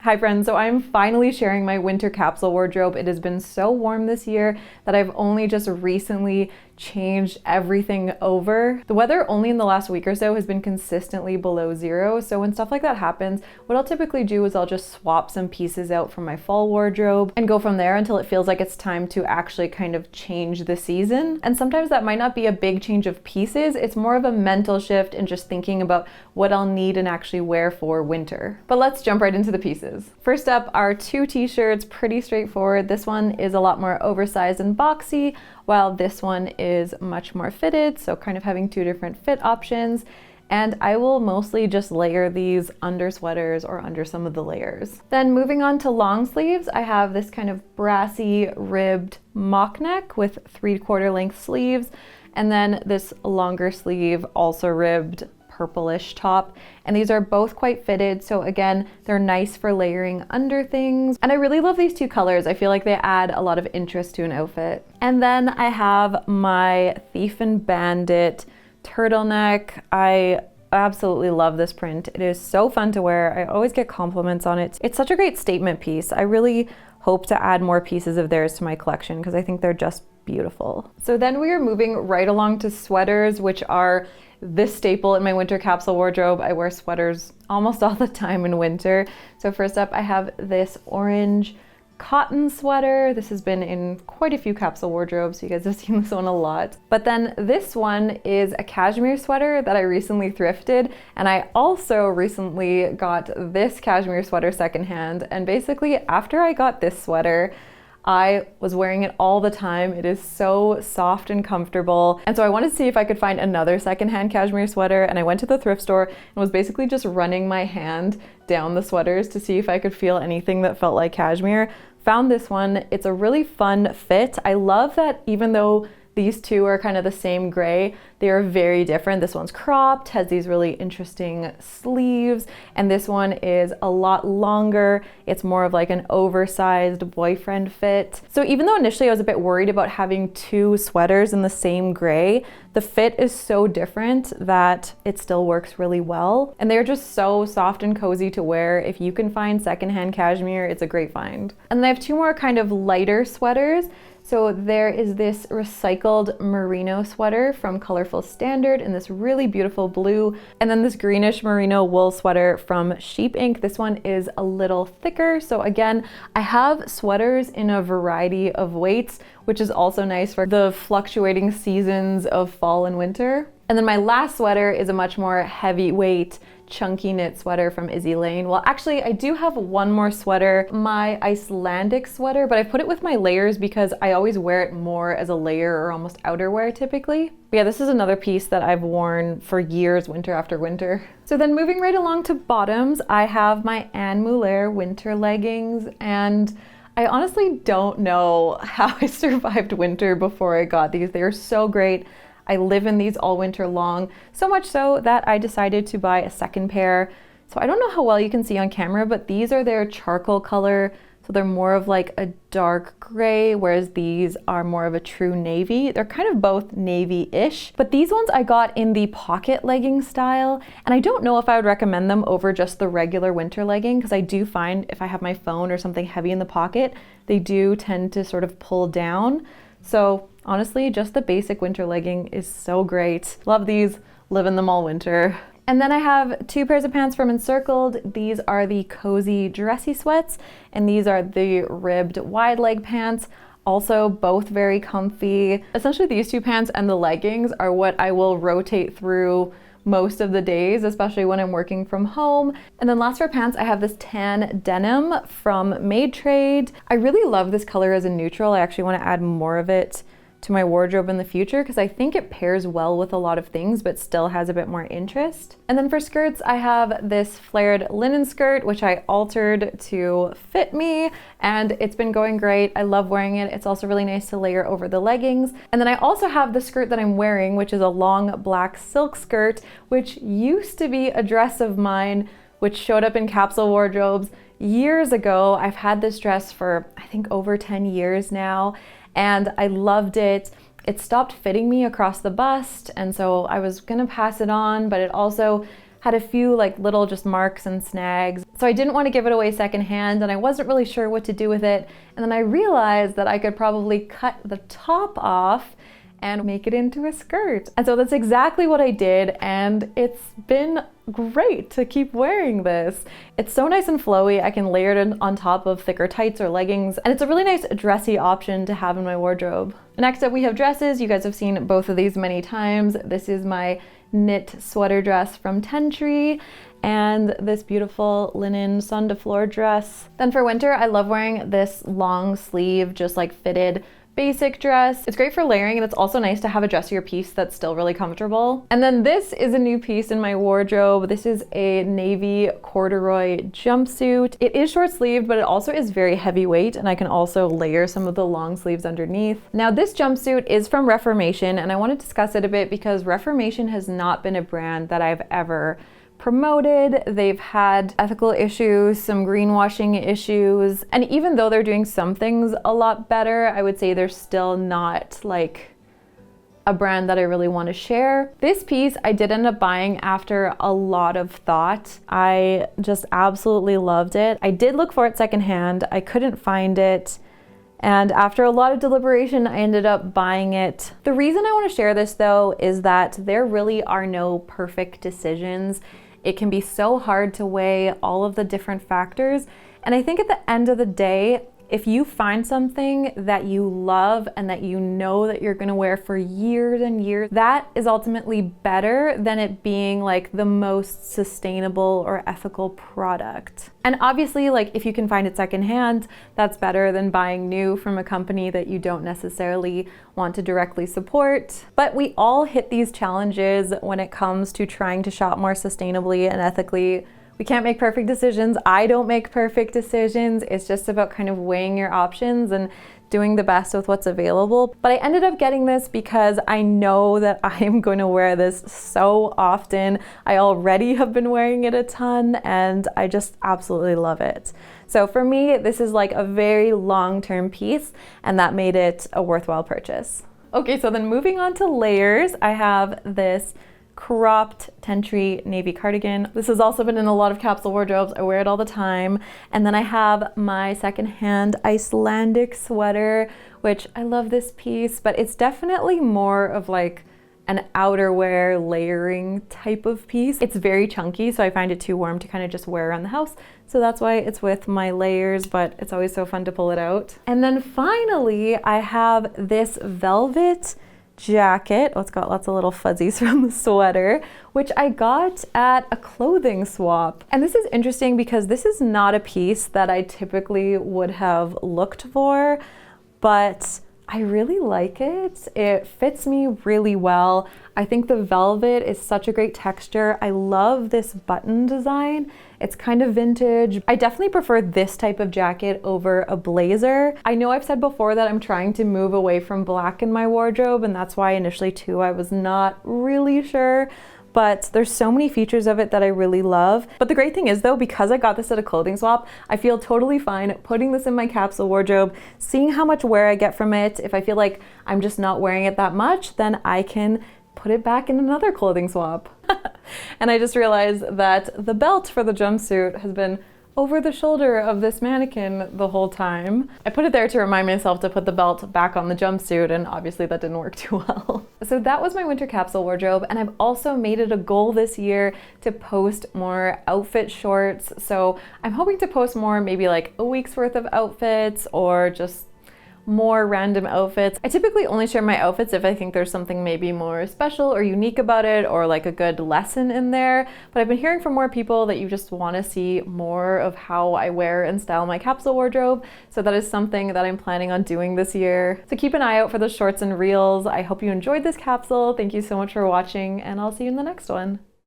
Hi friends, so I'm finally sharing my winter capsule wardrobe. It has been so warm this year that I've only just recently changed everything over. The weather only in the last week or so has been consistently below zero, so when stuff like that happens, what I'll typically do is I'll just swap some pieces out from my fall wardrobe and go from there until it feels like it's time to actually kind of change the season. And sometimes that might not be a big change of pieces, it's more of a mental shift and just thinking about what I'll need and actually wear for winter. But let's jump right into the pieces. First up are two t-shirts, pretty straightforward. This one is a lot more oversized and boxy, while this one is much more fitted, so kind of having two different fit options. And I will mostly just layer these under sweaters or under some of the layers. Then moving on to long sleeves, I have this kind of brassy ribbed mock neck with 3/4 length sleeves, and then this longer sleeve, also ribbed purplish top, and these are both quite fitted, so again they're nice for layering under things, and I really love these two colors. I feel like they add a lot of interest to an outfit. And then I have my Thief and Bandit turtleneck. I absolutely love this print. It is so fun to wear. I always get compliments on it. It's such a great statement piece. I really hope to add more pieces of theirs to my collection because I think they're just beautiful. So then we are moving right along to sweaters, which are this staple in my winter capsule wardrobe. I wear sweaters almost all the time in winter. So first up, I have this orange cotton sweater. This has been in quite a few capsule wardrobes, so you guys have seen this one a lot. But then this one is a cashmere sweater that I recently thrifted, and I also recently got this cashmere sweater secondhand. And basically after I got this sweater, I was wearing it all the time. It is so soft and comfortable. And so I wanted to see if I could find another secondhand cashmere sweater, and I went to the thrift store and was basically just running my hand down the sweaters to see if I could feel anything that felt like cashmere. Found this one. It's a really fun fit. I love that even though these two are kind of the same gray, they are very different. This one's cropped, has these really interesting sleeves, and this one is a lot longer. It's more of like an oversized boyfriend fit. So even though initially I was a bit worried about having two sweaters in the same gray, the fit is so different that it still works really well. And they're just so soft and cozy to wear. If you can find secondhand cashmere, it's a great find. And then I have two more kind of lighter sweaters. So there is this recycled merino sweater from Colorful Standard in this really beautiful blue, and then this greenish merino wool sweater from Sheep Ink. This one is a little thicker. So again, I have sweaters in a variety of weights, which is also nice for the fluctuating seasons of fall and winter. And then my last sweater is a much more heavyweight, chunky knit sweater from Izzy Lane. Well, actually, I do have one more sweater, my Icelandic sweater, but I put it with my layers because I always wear it more as a layer or almost outerwear typically. But yeah, this is another piece that I've worn for years, winter after winter. So then moving right along to bottoms, I have my Anne Mulaire winter leggings, and I honestly don't know how I survived winter before I got these. They are so great. I live in these all winter long, so much so that I decided to buy a second pair. So I don't know how well you can see on camera, but these are their charcoal color. So they're more of like a dark gray, whereas these are more of a true navy. They're kind of both navy-ish, but these ones I got in the pocket legging style. And I don't know if I would recommend them over just the regular winter legging, because I do find if I have my phone or something heavy in the pocket, they do tend to sort of pull down. So honestly, just the basic winter legging is so great. Love these, live in them all winter. And then I have two pairs of pants from Encircled. These are the cozy dressy sweats, and these are the ribbed wide leg pants. Also both very comfy. Essentially these two pants and the leggings are what I will rotate through most of the days, especially when I'm working from home. And then last for pants, I have this tan denim from Made Trade. I really love this color as a neutral. I actually want to add more of it to my wardrobe in the future because I think it pairs well with a lot of things but still has a bit more interest. And then for skirts, I have this flared linen skirt which I altered to fit me, and it's been going great. I love wearing it. It's also really nice to layer over the leggings. And then I also have the skirt that I'm wearing, which is a long black silk skirt, which used to be a dress of mine which showed up in capsule wardrobes years ago. I've had this dress for I think over 10 years now, and I loved it. It stopped fitting me across the bust, and so I was gonna pass it on, but it also had a few like little just marks and snags. So I didn't want to give it away secondhand, and I wasn't really sure what to do with it. And then I realized that I could probably cut the top off and make it into a skirt. And so that's exactly what I did, and it's been great to keep wearing this. It's so nice and flowy. I can layer it on top of thicker tights or leggings, and it's a really nice dressy option to have in my wardrobe. Next up we have dresses. You guys have seen both of these many times. This is my knit sweater dress from Tentree, and this beautiful linen Sun de Fleur dress. Then for winter, I love wearing this long sleeve, just like fitted basic dress. It's great for layering, and it's also nice to have a dressier piece that's still really comfortable. And then this is a new piece in my wardrobe. This is a navy corduroy jumpsuit. It is short sleeved, but it also is very heavyweight, and I can also layer some of the long sleeves underneath. Now this jumpsuit is from Reformation, and I want to discuss it a bit because Reformation has not been a brand that I've ever promoted. They've had ethical issues, some greenwashing issues, and even though they're doing some things a lot better, I would say they're still not like a brand that I really want to share. This piece I did end up buying after a lot of thought. I just absolutely loved it. I did look for it secondhand. I couldn't find it. And after a lot of deliberation, I ended up buying it. The reason I want to share this though is that there really are no perfect decisions. It can be so hard to weigh all of the different factors. And I think at the end of the day, if you find something that you love and that you know that you're gonna wear for years and years, that is ultimately better than it being like the most sustainable or ethical product. And obviously, like if you can find it secondhand, that's better than buying new from a company that you don't necessarily want to directly support. But we all hit these challenges when it comes to trying to shop more sustainably and ethically. We can't make perfect decisions. I don't make perfect decisions. It's just about kind of weighing your options and doing the best with what's available. But I ended up getting this because I know that I am going to wear this so often. I already have been wearing it a ton, and I just absolutely love it. So for me, this is like a very long-term piece, and that made it a worthwhile purchase. Okay, so then moving on to layers, I have this cropped Tentree navy cardigan. This has also been in a lot of capsule wardrobes. I wear it all the time. And then I have my secondhand Icelandic sweater, which I love this piece, but it's definitely more of like an outerwear layering type of piece. It's very chunky, so I find it too warm to kind of just wear around the house. So that's why it's with my layers, but it's always so fun to pull it out. And then finally, I have this velvet jacket. Oh, it's got lots of little fuzzies from the sweater, which I got at a clothing swap. And this is interesting because this is not a piece that I typically would have looked for, but I really like it. It fits me really well. I think the velvet is such a great texture. I love this button design. It's kind of vintage. I definitely prefer this type of jacket over a blazer. I know I've said before that I'm trying to move away from black in my wardrobe, and that's why initially too I was not really sure. But there's so many features of it that I really love. But the great thing is though, because I got this at a clothing swap, I feel totally fine putting this in my capsule wardrobe, seeing how much wear I get from it. If I feel like I'm just not wearing it that much, then I can put it back in another clothing swap. And I just realized that the belt for the jumpsuit has been over the shoulder of this mannequin the whole time. I put it there to remind myself to put the belt back on the jumpsuit, and obviously that didn't work too well. So that was my winter capsule wardrobe, and I've also made it a goal this year to post more outfit shorts. So I'm hoping to post more, maybe like a week's worth of outfits or just more random outfits. I typically only share my outfits if I think there's something maybe more special or unique about it, or like a good lesson in there. But I've been hearing from more people that you just want to see more of how I wear and style my capsule wardrobe. So that is something that I'm planning on doing this year. So keep an eye out for the shorts and reels. I hope you enjoyed this capsule. Thank you so much for watching, and I'll see you in the next one.